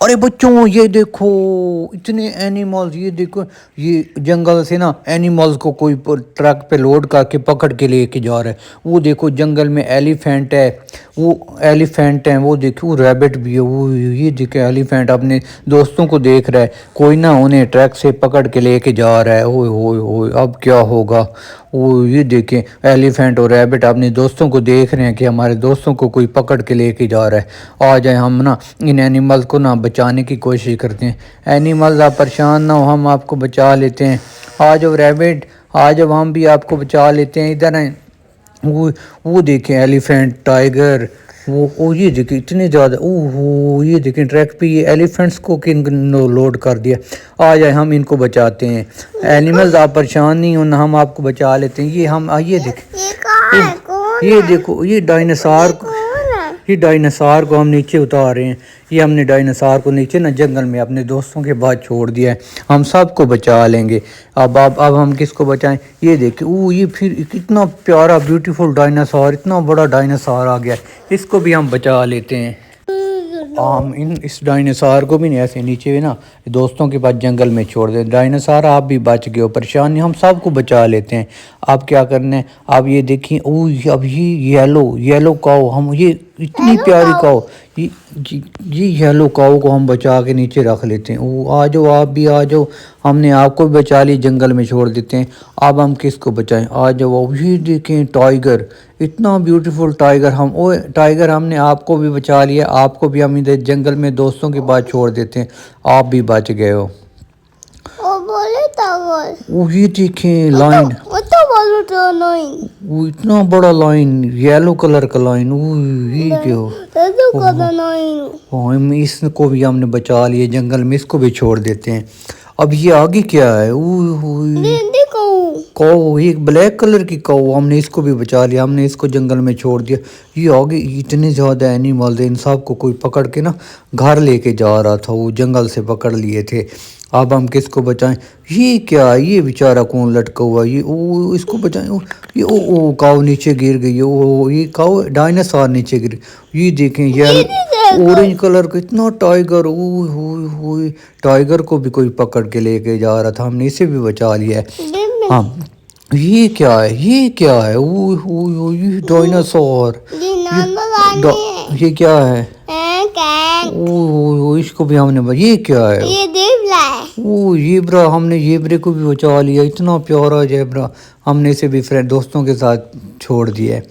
अरे बच्चों ये देखो, इतने एनिमल्स, ये देखो। ये जंगल से ना एनिमल्स को कोई ट्रक पे लोड करके पकड़ के लेके जा रहा है। वो देखो जंगल में एलिफेंट है। वो एलिफेंट है, वो देखो, वो रैबिट भी है। वो ये देखो एलिफेंट अपने दोस्तों को देख रहा है। कोई ना उन्हें ट्रक से पकड़ के लेके जा रहा है। ओए होए होए, अब क्या होगा। वो ये देखें, एलिफेंट और रैबिट अपने दोस्तों को देख रहे हैं कि हमारे दोस्तों को कोई पकड़ के लेके जा रहा है। आ जाए, हम ना इन एनिमल्स को ना बचाने की कोशिश करते हैं। एनिमल्स आप परेशान ना हो, हम आपको बचा लेते हैं। आ जाओ रैबिट, आ जाओ, हम भी आपको बचा लेते हैं। इधर आए। वो वो देखें एलिफेंट, टाइगर। वो ये देखें इतने ज़्यादा। ओहो, ये देखें ट्रैक पे ये एलिफेंट्स को किन लोड कर दिया। आ जाए, हम इनको बचाते हैं। एनिमल्स आप परेशान नहीं हो ना, हम आपको बचा लेते हैं। ये हम ये देखें, ये कहाँ है? कौन ये है? देखो, ये डायनासोर। ये कौन है? ये डायनासोर को हम नीचे उतार रहे हैं। ये हमने डायनासोर को नीचे ना जंगल में अपने दोस्तों के बाद छोड़ दिया है। हम सबको बचा लेंगे। अब हम किसको बचाएं। ये देखिए, ये फिर कितना प्यारा ब्यूटीफुल डायनासोर, इतना बड़ा डायनासोर आ गया। इसको भी हम बचा लेते हैं। हम इस डायनासोर को भी नहीं ऐसे नीचे ना दोस्तों के पास जंगल में छोड़ दे। डायनासोर आप भी बच गए हो, परेशान नहीं, हम सबको बचा लेते हैं। आप क्या करना है, आप ये देखिए। अब ये येलो येलो काऊ, हम ये इतनी प्यारी काऊ, ये ये येलो काऊ को हम बचा के नीचे रख लेते हैं। ओ आ जाओ, आप भी आ जाओ। हमने आपको भी बचा लिया, जंगल में छोड़ देते हैं। अब हम किसको बचाएं, आ जाओ। अब ये देखें टाइगर, इतना ब्यूटीफुल टाइगर। हम ओ टाइगर, हमने आपको भी बचा लिया। आपको भी हम इधर जंगल में दोस्तों के बाद छोड़ देते हैं। आप भी बच गए हो। वो बोले तो बोल। वो ये देखें लाइन, वो तो बोलो तो नहीं। वो इतना बड़ा लाइन, येलो कलर का लाइन। वो ये क्या हो। तो कदा नहीं। हम इसको भी हमने बचा लिया जंगल में, इसको भी छोड़ देते हैं। अब ये आगे क्या है। देखो कौ, एक ब्लैक कलर की कौ, हमने इसको भी बचा लिया। हमने इसको जंगल में छोड़ दिया। ये आगे इतने ज़्यादा एनिमल थे, इन सब को कोई पकड़ के ना घर लेके जा रहा था। वो जंगल से पकड़ लिए थे। अब हम किसको बचाएं। ये क्या, ये बेचारा कौन लटका हुआ। ये इसको बचाएं। ये ओ काऊ नीचे गिर गई। ओ ये काऊ डायनासोर नीचे गिर। ये देखें, ये ऑरेंज कलर का इतना टाइगर। ओ टाइगर को भी कोई पकड़ के लेके जा रहा था, हमने इसे भी बचा लिया है। हाँ, ये क्या है, ये क्या है। ये डायनासोर। ये क्या है। इसको भी हमने ये क्या है। ये जेब्रा है। जेब्रा, हमने जेब्रे को भी बचा लिया। इतना प्यारा जेब्रा, हमने इसे भी फ्रेंड दोस्तों के साथ छोड़ दिया है।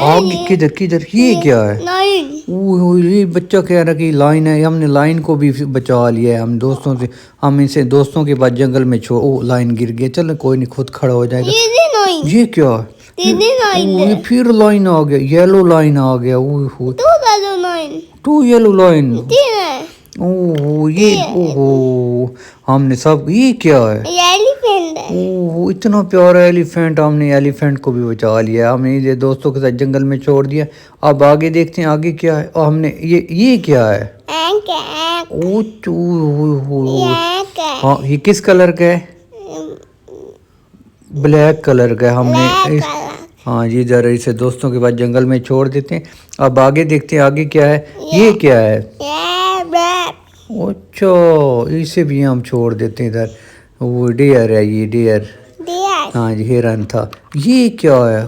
आगे किधर किधर, ये क्या है। ये बच्चा कह रहा कि लाइन है, हमने लाइन को भी बचा लिया है हम दोस्तों से। हम इसे दोस्तों के बाद जंगल में लाइन गिर गया। चलो कोई नहीं, खुद खड़ा हो जाएगा। ये क्या है। ये फिर लाइन आ गया, येलो लाइन आ गया। Two yellow line. ओहो, हमने सब, ये क्या है। ओह, इतना प्यारा एलिफेंट, हमने एलिफेंट को भी बचा लिया। हमने ये दोस्तों के साथ जंगल में छोड़ दिया। अब आगे देखते हैं आगे क्या है। और हमने ये क्या है। हाँ, ये किस कलर का है। ब्लैक कलर का है। हमने हाँ जी, जरा इसे दोस्तों के बाद जंगल में छोड़ देते हैं। अब आगे देखते हैं आगे क्या है। ये क्या है। अच्छा, इसे भी हम छोड़ देते हैं इधर। वो डियर है, ये डियर। हाँ जी, हिरन था। ये क्या है।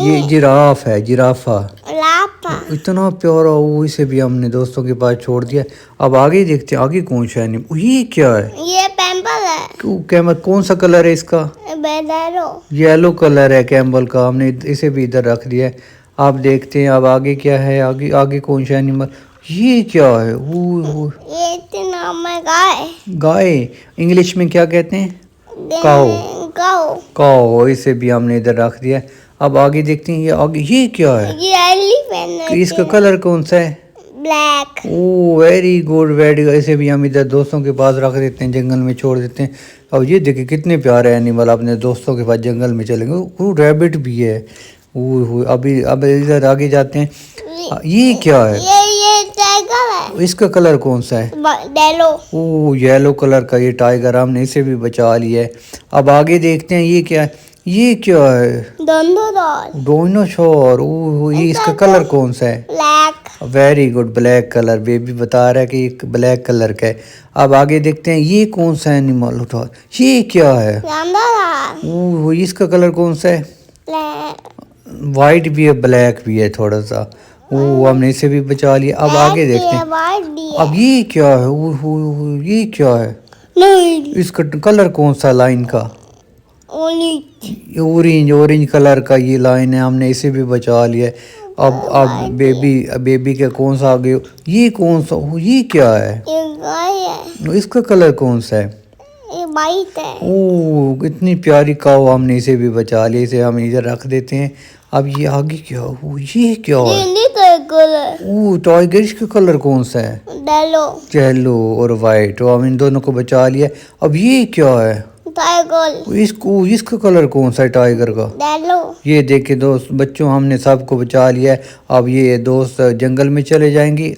ये जिराफ है, जिराफा। इतना प्यारा, वो इसे भी हमने दोस्तों के पास छोड़ दिया। अब आगे देखते हैं आगे कौन सा है। ये क्या है। ये कैम्बल है। कैमल, कौन सा कलर है इसका। येलो कलर है कैम्बल का। हमने इसे भी इधर रख दिया है। आप देखते हैं अब आगे क्या है। आगे आगे कौन सा एनिमल। ये क्या है। ये नाम है गाय। गाय इंग्लिश में क्या कहते हैं। काओ। इसे भी हमने इधर रख दिया। अब आगे देखते हैं ये आगे ये क्या है। ये एलिफेंट है। इसका कलर कौन सा है। Black. Very good, very good. इसे भी हम इधर दोस्तों के पास रख देते हैं, जंगल में छोड़ देते हैं। अब ये देखिए कितने प्यारे एनिमल अपने दोस्तों के पास जंगल में चलेंगे। वो रैबिट भी है। अभी अब इधर आगे जाते हैं। ये क्या है। ये टाइगर है। इसका कलर कौन सा है। येलो। येलो कलर का ये टाइगर, हमने इसे भी बचा लिया है। अब आगे देखते हैं ये क्या है। ये क्या है? Dinosaur dinosaur. ओह, ये इसका कलर कौन सा है? Black very good, black colour. Baby बता रहा है कि एक ब्लैक कलर का है। अब आगे देखते हैं ये कौन सा एनिमल उठा, ये क्या है? डायनासोर ओह, इसका कलर कौन सा है? ब्लैक वाइट भी है, ब्लैक भी है थोड़ा सा। ओह, हमने इसे भी बचा लिया। अब आगे देखते हैं। वाइट भी अब ये क्या है? ओह, ये क्या है? नहीं इसका कलर कौन सा लाइन का? ऑरेंज ऑरेंज, ऑरेंज कलर का ये लाइन है। हमने इसे भी बचा लिया है। अब बेबी के कौन सा आ गया? ये कौन सा? ये क्या है? ये गाय है इसका कलर कौन सा है? ये वाइट है ओह, इतनी प्यारी काऊ। हमने इसे भी बचा लिया। इसे हम इधर रख देते हैं। अब ये आगे क्या? ये क्या है? ये कलर ओह, टाइगर। इसका कलर कौन सा है? येलो येलो और वाइट। हम इन दोनों को बचा लिया। अब ये क्या है? टाइगर इसका कलर कौन सा है टाइगर का? येलो ये देखे दोस्त बच्चों, हमने सबको बचा लिया है। अब ये दोस्त जंगल में चले जाएंगे।